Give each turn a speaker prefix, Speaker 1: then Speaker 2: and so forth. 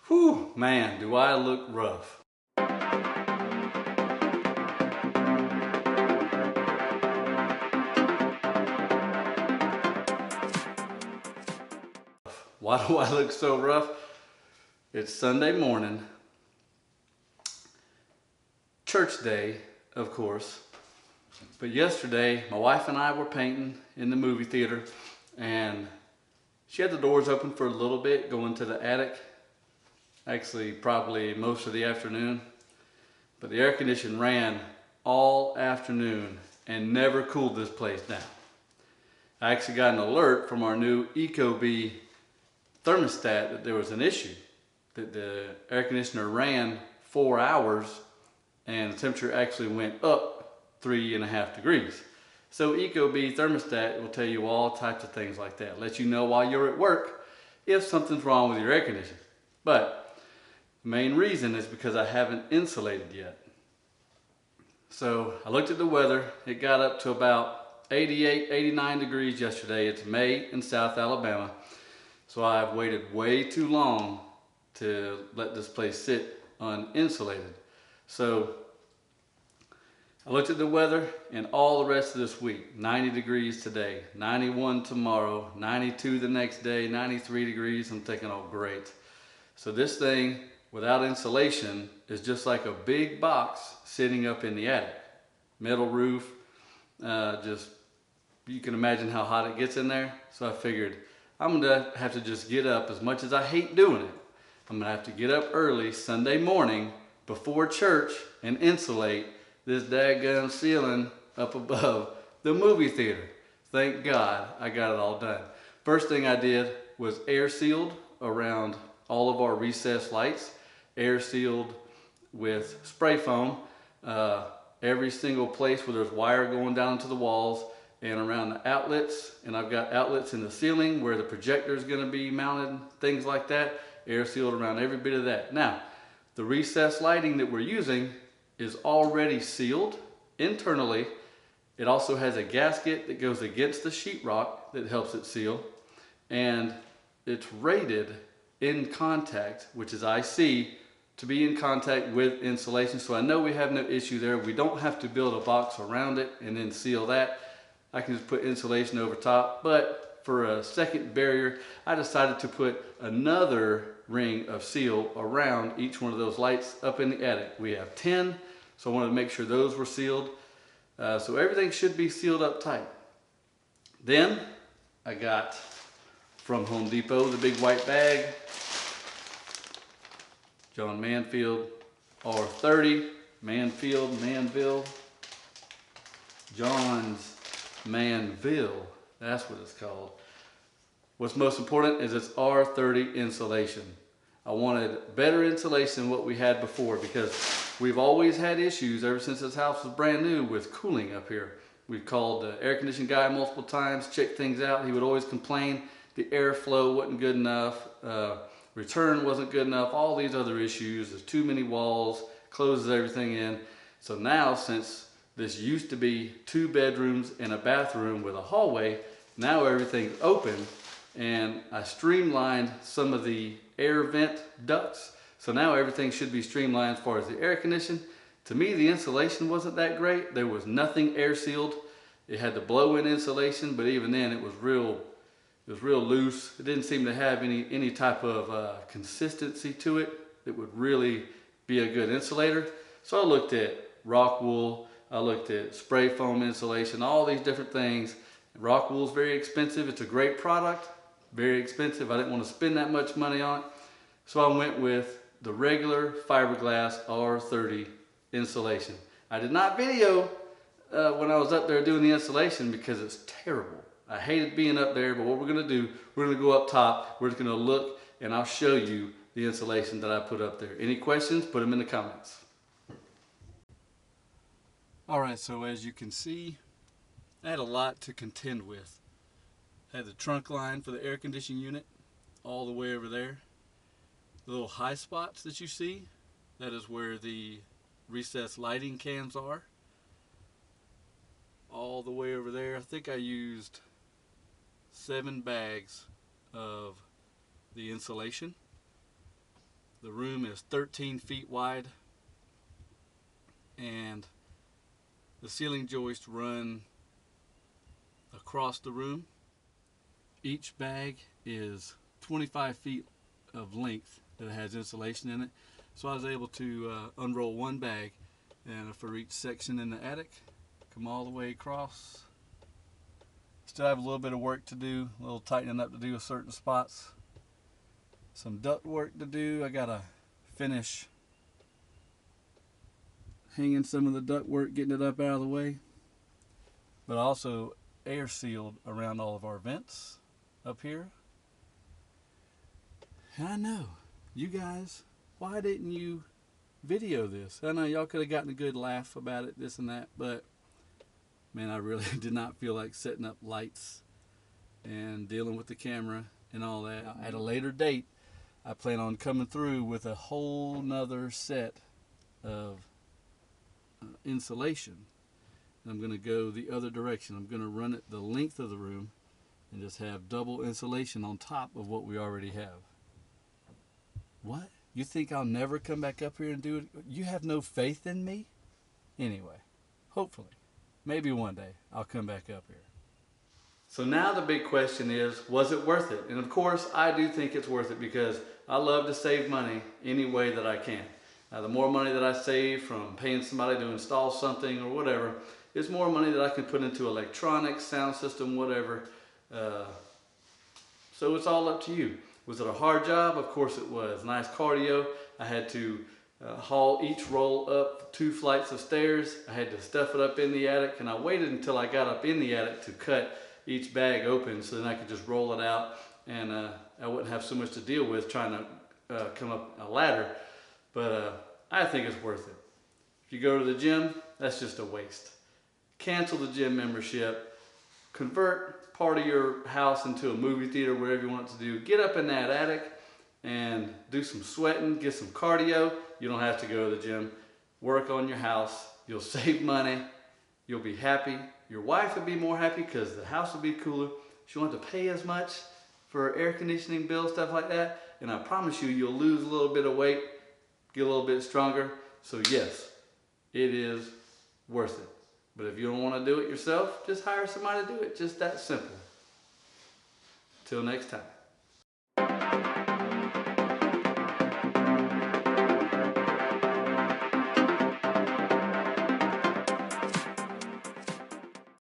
Speaker 1: Whew, man, do I look rough. Why do I look so rough? It's Sunday morning, church day, of course. But yesterday, my wife and I were painting in the movie theater, and she had the doors open for a little bit going to the attic. Actually, probably most of the afternoon. But the air conditioning ran all afternoon and never cooled this place down. I actually got an alert from our new Ecobee thermostat that there was an issue, that the air conditioner ran 4 hours and the temperature actually went up 3.5 degrees. So Ecobee thermostat will tell you all types of things like that. Let you know while you're at work if something's wrong with your air conditioning. But the main reason is because I haven't insulated yet. So I looked at the weather. It got up to about 88, 89 degrees yesterday. It's May in South Alabama. So I've waited way too long to let this place sit uninsulated. So I looked at the weather and all the rest of this week. 90 degrees today, 91 tomorrow, 92 the next day, 93 degrees. I'm thinking, oh great. So this thing without insulation is just like a big box sitting up in the attic. Metal roof, just you can imagine how hot it gets in there. So I figured I'm gonna have to just get up, as much as I hate doing it. I'm gonna have to get up early Sunday morning before church and insulate this daggone ceiling up above the movie theater. Thank God I got it all done. First thing I did was air sealed around all of our recessed lights. Air sealed with spray foam. Every single place where there's wire going down into the walls and around the outlets. And I've got outlets in the ceiling where the projector is going to be mounted, things like that. Air sealed around every bit of that. Now, the recessed lighting that we're using is already sealed internally. It also has a gasket that goes against the sheetrock that helps it seal. And it's rated in contact, which is IC, to be in contact with insulation. So I know we have no issue there. We don't have to build a box around it and then seal that. I can just put insulation over top. But for a second barrier, I decided to put another ring of seal around each one of those lights up in the attic. We have 10, so I wanted to make sure those were sealed. So everything should be sealed up tight. Then I got from Home Depot the big white bag. John Manfield, R-30, Manville, John's Manville, that's what it's called. What's most important is it's R-30 insulation. I wanted better insulation than what we had before, because we've always had issues ever since this house was brand new with cooling up here. We've called the air conditioning guy multiple times, checked things out. He would always complain the airflow wasn't good enough. Return wasn't good enough, all these other issues. There's too many walls, closes everything in. So now, since this used to be 2 bedrooms and a bathroom with a hallway, now everything's open, and I streamlined some of the air vent ducts. So now everything should be streamlined as far as the air conditioning. To me, the insulation wasn't that great. There was nothing air sealed. It had the blow-in insulation, but even then it was real loose. It didn't seem to have any type of consistency to it that would really be a good insulator. So I looked at rock wool, I looked at spray foam insulation, all these different things. Rock wool is very expensive. It's a great product, very expensive. I didn't want to spend that much money on it. So I went with the regular fiberglass R-30 insulation. I did not video when I was up there doing the installation because it's terrible. I hated being up there, but what we're gonna do, we're gonna go up top, we're just gonna look, and I'll show you the insulation that I put up there. Any questions, put them in the comments. All right, so as you can see, I had a lot to contend with. I had the trunk line for the air conditioning unit, all the way over there. The little high spots that you see, that is where the recessed lighting cans are. All the way over there. I think I used 7 bags of the insulation. The room is 13 feet wide, and the ceiling joists run across the room. Each bag is 25 feet of length that has insulation in it. So I was able to unroll one bag, and for each section in the attic, come all the way across. Still have a little bit of work to do, a little tightening up to do with certain spots. Some duct work to do. I gotta finish hanging some of the duct work, getting it up out of the way. But also air sealed around all of our vents up here. And I know, you guys, why didn't you video this? I know y'all could have gotten a good laugh about it, this and that, but man, I really did not feel like setting up lights and dealing with the camera and all that. At a later date, I plan on coming through with a whole nother set of insulation. And I'm going to go the other direction. I'm going to run it the length of the room and just have double insulation on top of what we already have. What? You think I'll never come back up here and do it? You have no faith in me? Anyway, hopefully, maybe one day I'll come back up here. So now the big question is, was it worth it? And of course, I do think it's worth it because I love to save money any way that I can. The more money that I save from paying somebody to install something or whatever, it's more money that I can put into electronics, sound system, whatever. So it's all up to you. Was it a hard job? Of course it was. Nice cardio. I had to haul each roll up 2 flights of stairs. I had to stuff it up in the attic, and I waited until I got up in the attic to cut each bag open so then I could just roll it out, and I wouldn't have so much to deal with trying to come up a ladder. But I think it's worth it. If you go to the gym, that's just a waste. Cancel the gym membership. Convert part of your house into a movie theater, whatever you want to do. Get up in that attic and do some sweating, get some cardio. You don't have to go to the gym. Work on your house. You'll save money. You'll be happy. Your wife will be more happy because the house will be cooler. She won't have to pay as much for air conditioning bills, stuff like that. And I promise you, you'll lose a little bit of weight, get a little bit stronger. So yes, it is worth it. But if you don't want to do it yourself, just hire somebody to do it. Just that simple. Till next time.